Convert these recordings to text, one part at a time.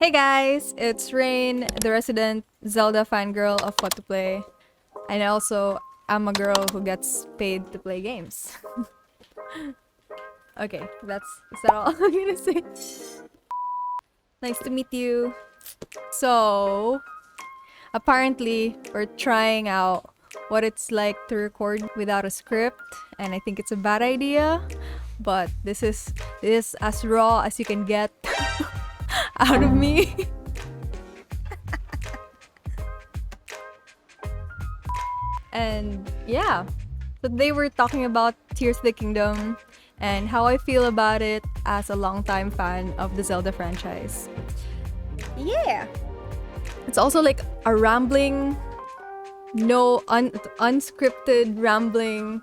Hey guys, it's Raine, the resident Zelda fangirl of whatoplay. And also, I'm a girl who gets paid to play games. Okay, is that all I'm gonna say? Nice to meet you. So, apparently, we're trying out what it's like to record without a script, and I think it's a bad idea. But this is as raw as you can get out of me. And yeah, so they were talking about Tears of the Kingdom and how I feel about it as a longtime fan of the Zelda franchise. Yeah, it's also like a rambling, unscripted rambling,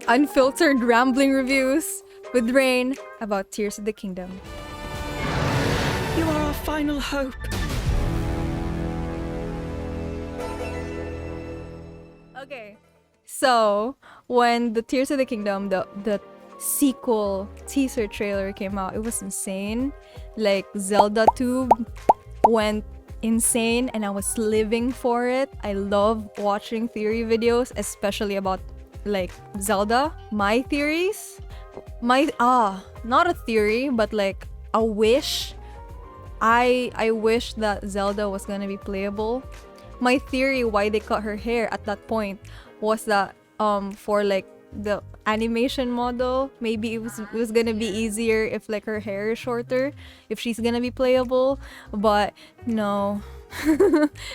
unfiltered rambling reviews with Raine about Tears of the Kingdom. You are our final hope. Okay, so when the Tears of the Kingdom, the sequel teaser trailer came out, it was insane. Like Zelda Tube went insane and I was living for it. I love watching theory videos, especially about like Zelda. My theories, not a theory, but like a wish. I wish that Zelda was gonna be playable. My theory why they cut her hair at that point was that for like the animation model, maybe it was gonna be easier if like her hair is shorter, if she's gonna be playable, but no.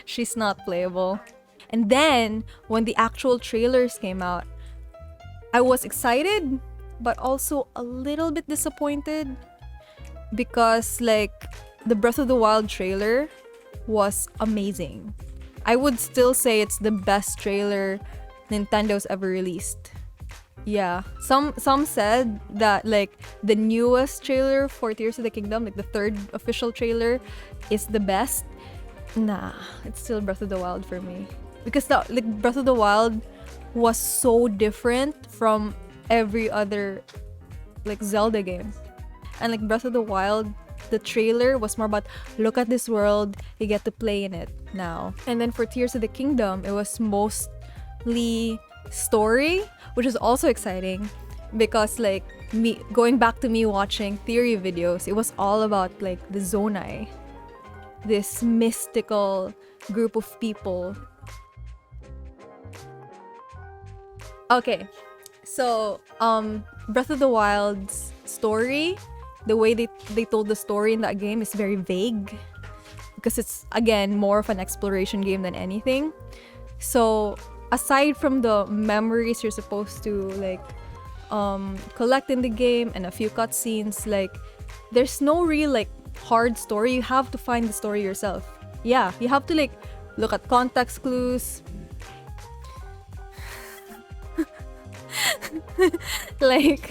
She's not playable. And then when the actual trailers came out, I was excited but also a little bit disappointed because like the Breath of the Wild trailer was amazing. I would still say it's the best trailer Nintendo's ever released. Yeah, some said that like the newest trailer for Tears of the Kingdom, like the third official trailer, is the best. Nah, it's still Breath of the Wild for me because like Breath of the Wild was so different from every other like Zelda game, and like Breath of the Wild, the trailer was more about look at this world, you get to play in it now. And then for Tears of the Kingdom, it was mostly story, which is also exciting because like me going back to me watching theory videos, it was all about like the Zonai, this mystical group of people. Okay, so Breath of the Wild's story, the way they told the story in that game is very vague because it's again more of an exploration game than anything. So aside from the memories you're supposed to like collect in the game and a few cutscenes, like there's no real like hard story. You have to find the story yourself. Yeah, you have to like look at context clues. Like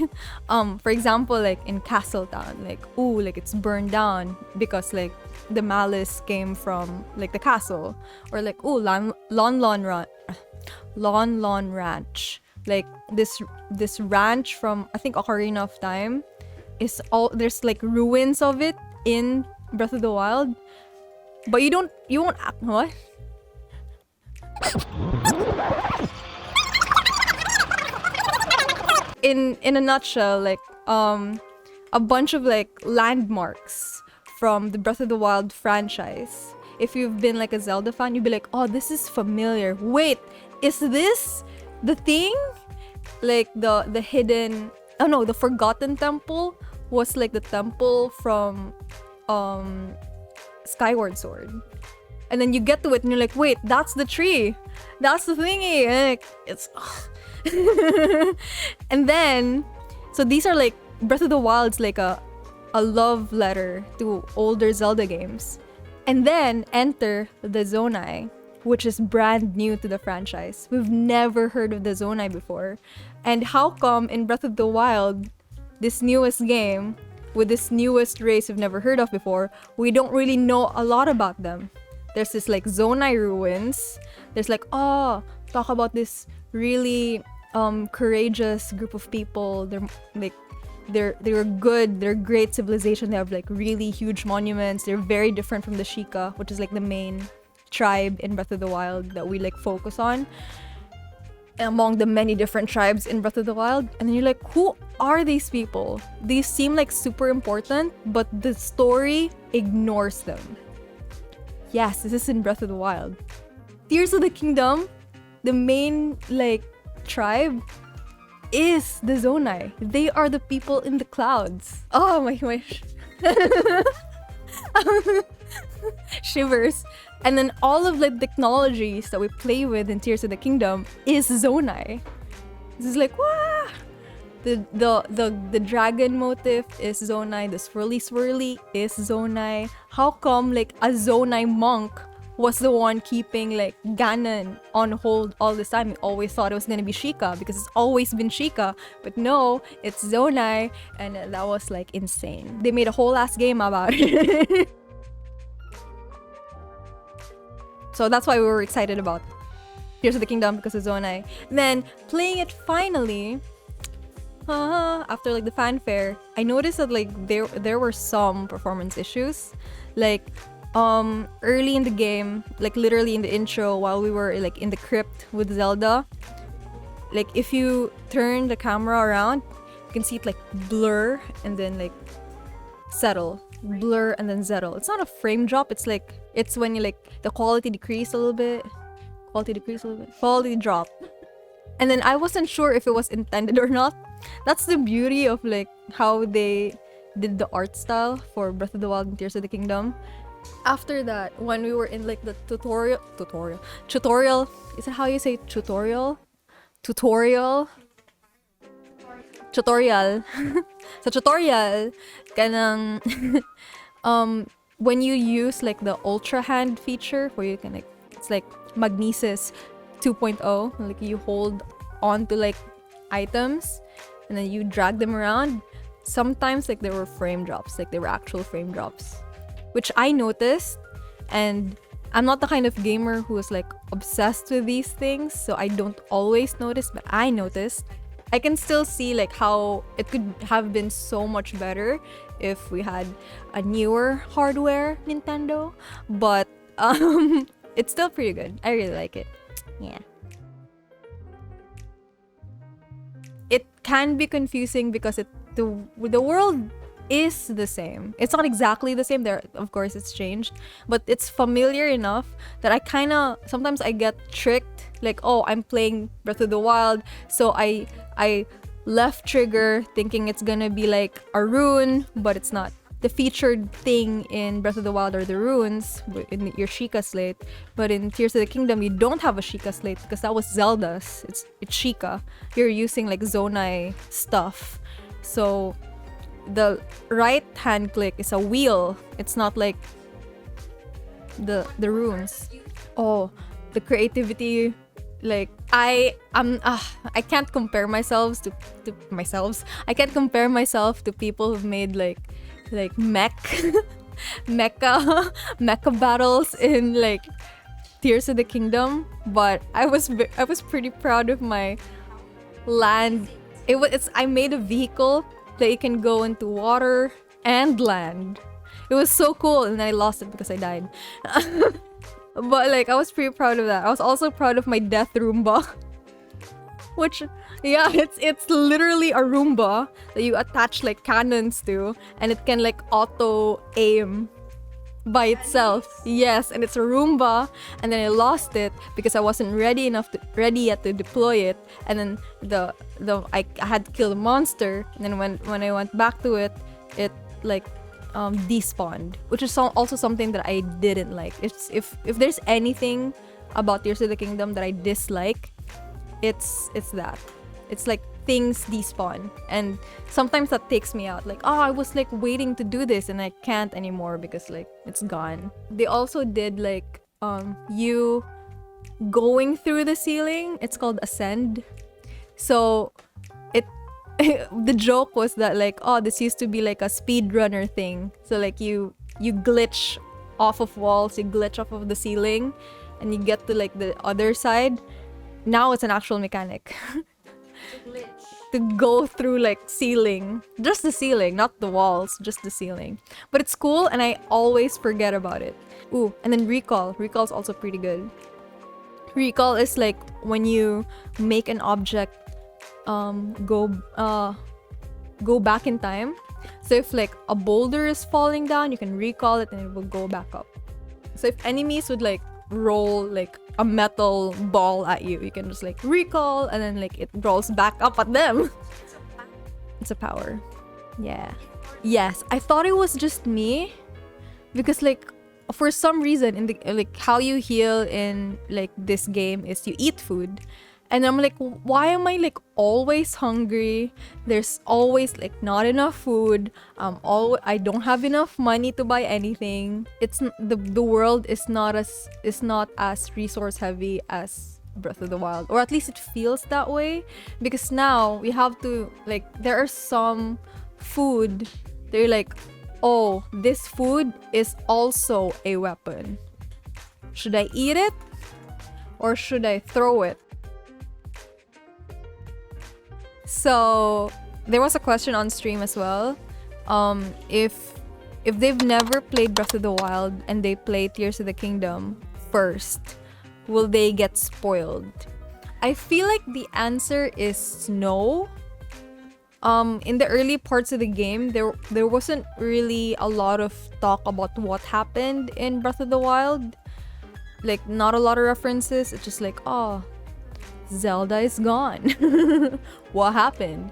for example, like in Castletown, like like it's burned down because like the malice came from like the castle, or like Lon Lon Ranch, like this ranch from I think Ocarina of Time is all there's like ruins of it in Breath of the Wild, but you won't what? In a nutshell, like a bunch of like landmarks from the Breath of the Wild franchise. If you've been like a Zelda fan, you'd be like, oh, this is familiar. Wait, is this the thing? Like the hidden, oh no, the Forgotten Temple was like the temple from Skyward Sword. And then you get to it and you're like, wait, that's the tree. That's the thingy. And like, it's and then so these are like Breath of the Wild's like a love letter to older Zelda games. And then enter the Zonai, which is brand new to the franchise. We've never heard of the Zonai before. And how come in Breath of the Wild, this newest game with this newest race we've never heard of before, we don't really know a lot about them? There's this like Zonai ruins. There's like, talk about this really courageous group of people. They're like they're good, they're great civilization. They have like really huge monuments. They're very different from the Sheikah, which is like the main tribe in Breath of the Wild that we like focus on among the many different tribes in Breath of the Wild. And then you're like, who are these people? These seem like super important, but the story ignores them. Yes, this is in Breath of the Wild. Tears of the Kingdom, the main like tribe is the Zonai. They are the people in the clouds. Oh my wish. Shivers. And then all of the technologies that we play with in Tears of the Kingdom is Zonai. This is like, wah! The dragon motif is Zonai. The swirly is Zonai. How come like a Zonai monk was the one keeping like Ganon on hold all this time? We always thought it was gonna be Sheikah because it's always been Sheikah, but no, it's Zonai, and that was like insane. They made a whole ass game about it. So that's why we were excited about Tears of the Kingdom, because of Zonai. Then playing it finally, after like the fanfare, I noticed that like there were some performance issues, like early in the game, like literally in the intro while we were like in the crypt with Zelda, like if you turn the camera around, you can see it like blur and then like settle, blur and then settle. It's not a frame drop, it's like, it's when you like the quality decrease a little bit, quality drop. And then I wasn't sure if it was intended or not. That's the beauty of like how they did the art style for Breath of the Wild and Tears of the Kingdom. After that, when we were in like the tutorial, is that how you say tutorial? Sa tutorial, kanang when you use like the ultra hand feature where you can like, it's like magnesis 2.0, like you hold on to like items and then you drag them around. Sometimes like there were frame drops, like there were actual frame drops, which I noticed. And I'm not the kind of gamer who is like obsessed with these things, so I don't always notice, but I noticed. I can still see like how it could have been so much better if we had a newer hardware Nintendo, but it's still pretty good. I really like it. Yeah. It can be confusing because the world is the same. It's not exactly the same. There, of course, it's changed, but it's familiar enough that I kind of sometimes I get tricked. Like, oh, I'm playing Breath of the Wild, so I left trigger thinking it's gonna be like a rune, but it's not. The featured thing in Breath of the Wild are the runes in your Sheikah slate, but in Tears of the Kingdom you don't have a Sheikah slate because that was Zelda's. It's Sheikah. You're using like Zonai stuff, so the right hand click is a wheel. It's not like the runes. Oh, the creativity. Like I can't compare myself to myself. I can't compare myself to people who've made like mecha battles in like Tears of the Kingdom, but I was pretty proud of my land. I made a vehicle that you can go into water and land. It was so cool, and then I lost it because I died. But like I was pretty proud of that. I was also proud of my death Roomba. Which, yeah, it's literally a Roomba that you attach like cannons to, and it can like auto aim by itself. Yes, and it's a Roomba, and then I lost it because I wasn't ready yet to deploy it, and then I had to kill the monster, and then when I went back to it, it like despawned, which is also something that I didn't like. If there's anything about Tears of the Kingdom that I dislike, it's that. It's like things despawn, and sometimes that takes me out. Like, oh, I was like waiting to do this and I can't anymore because like it's gone. They also did like you going through the ceiling. It's called Ascend. So the joke was that like, oh, this used to be like a speedrunner thing. So like you glitch off of walls, you glitch off of the ceiling, and you get to like the other side. Now it's an actual mechanic. Glitch. to go through like ceiling. Just the ceiling, not the walls, just the ceiling. But it's cool and I always forget about it. Ooh, and then recall. Recall is also pretty good. Recall is like when you make an object go back in time. So if like a boulder is falling down, you can recall it and it will go back up. So if enemies would like roll like a metal ball at you, you can just like recall and then like it rolls back up at them. It's a power. Yeah. Yes, I thought it was just me because like for some reason in the like how you heal in like this game is you eat food. And I'm like, why am I like always hungry? There's always like not enough food. I don't have enough money to buy anything. It's the world is not as resource heavy as Breath of the Wild, or at least it feels that way. Because now we have to like there are some food. They're like, oh, this food is also a weapon. Should I eat it or should I throw it? So there was a question on stream as well. If they've never played Breath of the Wild and they play Tears of the Kingdom first, will they get spoiled? I feel like the answer is no. In the early parts of the game, there wasn't really a lot of talk about what happened in Breath of the Wild. Like not a lot of references. It's just like, oh, Zelda is gone. What happened?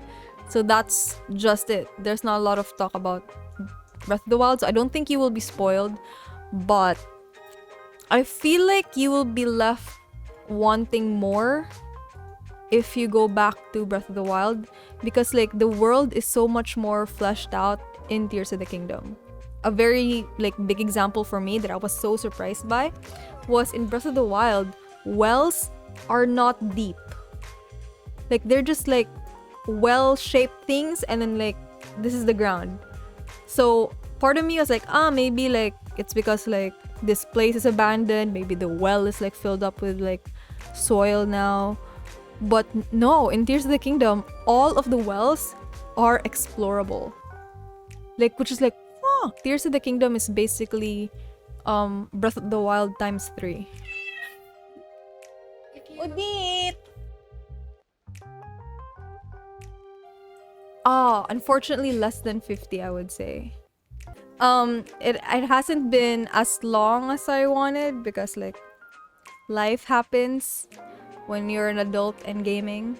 So that's just it. There's not a lot of talk about Breath of the Wild, so I don't think you will be spoiled, but I feel like you will be left wanting more if you go back to Breath of the Wild, because like the world is so much more fleshed out in Tears of the Kingdom. A very like big example for me that I was so surprised by was in Breath of the Wild, wells are not deep. Like they're just like well-shaped things and then like this is the ground. So part of me was like, maybe like it's because like this place is abandoned, maybe the well is like filled up with like soil now. But no, in Tears of the Kingdom, all of the wells are explorable. Like, which is like, Tears of the Kingdom is basically Breath of the Wild times 3. Udit! Unfortunately less than 50, I would say. It hasn't been as long as I wanted because like life happens when you're an adult and gaming,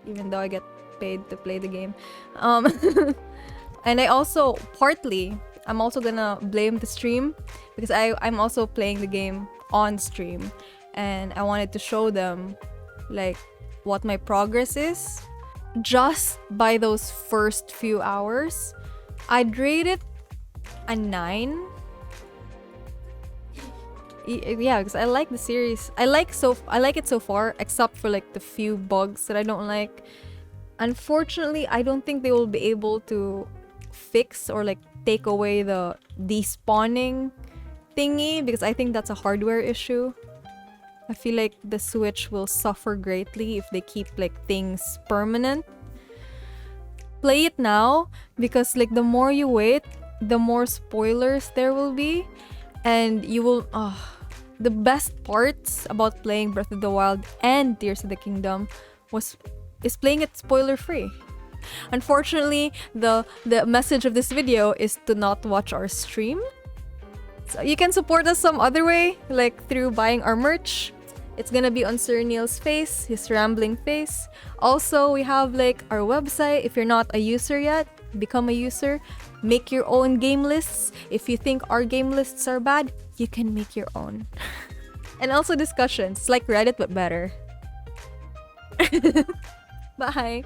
even though I get paid to play the game. And I also I'm also gonna blame the stream because I'm also playing the game on stream. And I wanted to show them like what my progress is. Just by those first few hours, I'd rate it a 9. Yeah, because I like the series. I like it so far, except for like the few bugs that I don't like. Unfortunately, I don't think they will be able to fix or like take away the despawning thingy, because I think that's a hardware issue. I feel like the Switch will suffer greatly if they keep like things permanent. Play it now, because like the more you wait, the more spoilers there will be, and you will the best parts about playing Breath of the Wild and Tears of the Kingdom is playing it spoiler free. Unfortunately, the message of this video is to not watch our stream. So you can support us some other way, like through buying our merch. It's gonna be on Sir Neil's face, his rambling face. Also, we have like our website. If you're not a user yet, become a user. Make your own game lists. If you think our game lists are bad, you can make your own. And also discussions. It's like Reddit but better. Bye.